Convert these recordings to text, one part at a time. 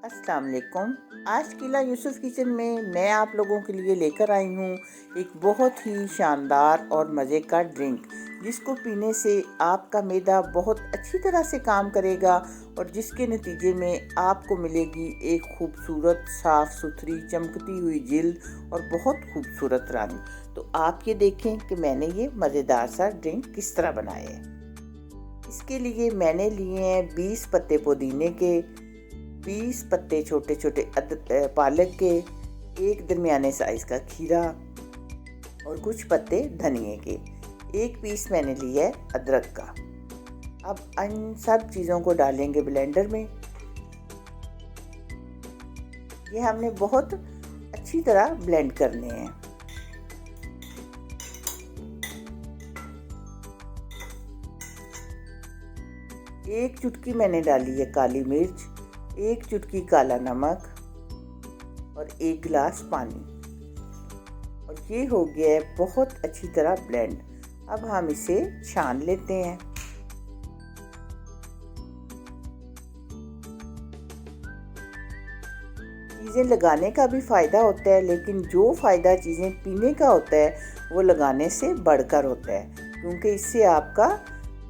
अस्सलाम वालेकुम। आज किला यूसुफ किचन में मैं आप लोगों के लिए लेकर आई हूँ एक बहुत ही शानदार और मज़े का ड्रिंक, जिसको पीने से आपका मैदा बहुत अच्छी तरह से काम करेगा और जिसके नतीजे में आपको मिलेगी एक खूबसूरत साफ़ सुथरी चमकती हुई जिल्द और बहुत खूबसूरत रंग। तो आप ये देखें कि मैंने ये मज़ेदार सा ड्रिंक किस तरह बनाया है। इसके लिए मैंने लिए हैं 20 पत्ते पुदीने के, 20 पत्ते छोटे छोटे पालक के, एक दरमियाने साइज़ का खीरा और कुछ पत्ते धनिए के, एक पीस मैंने लिया है अदरक का। अब इन सब चीज़ों को डालेंगे ब्लेंडर में। ये हमने बहुत अच्छी तरह ब्लेंड करने हैं। एक चुटकी मैंने डाली है काली मिर्च, एक चुटकी काला नमक और एक गिलास पानी, और ये हो गया है बहुत अच्छी तरह ब्लेंड। अब हम इसे छान लेते हैं। चीज़ें लगाने का भी फ़ायदा होता है, लेकिन जो फ़ायदा चीज़ें पीने का होता है वो लगाने से बढ़कर होता है, क्योंकि इससे आपका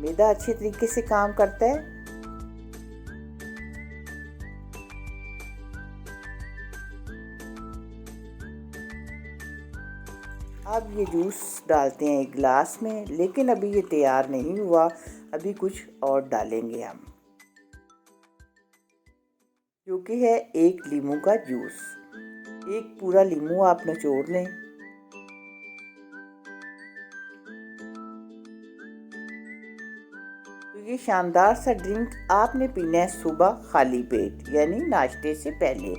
मैदा अच्छे तरीके से काम करता है। अब ये जूस डालते हैं एक गिलास में, लेकिन अभी ये तैयार नहीं हुआ, अभी कुछ और डालेंगे हम, जो कि है एक लीमू का जूस। एक पूरा लीमू आप निचोड़ लें। तो ये शानदार सा ड्रिंक आपने पीना है सुबह खाली पेट, यानी नाश्ते से पहले।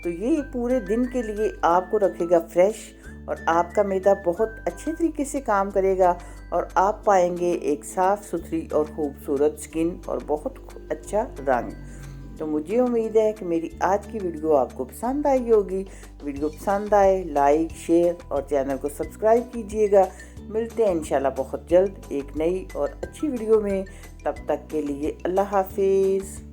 तो ये पूरे दिन के लिए आपको रखेगा फ्रेश और आपका मैदा बहुत अच्छे तरीके से काम करेगा और आप पाएंगे एक साफ़ सुथरी और खूबसूरत स्किन और बहुत अच्छा रंग। तो मुझे उम्मीद है कि मेरी आज की वीडियो आपको पसंद आई होगी। वीडियो पसंद आए लाइक शेयर और चैनल को सब्सक्राइब कीजिएगा। मिलते हैं इंशाल्लाह बहुत जल्द एक नई और अच्छी वीडियो में। तब तक के लिए अल्लाह हाफिज़।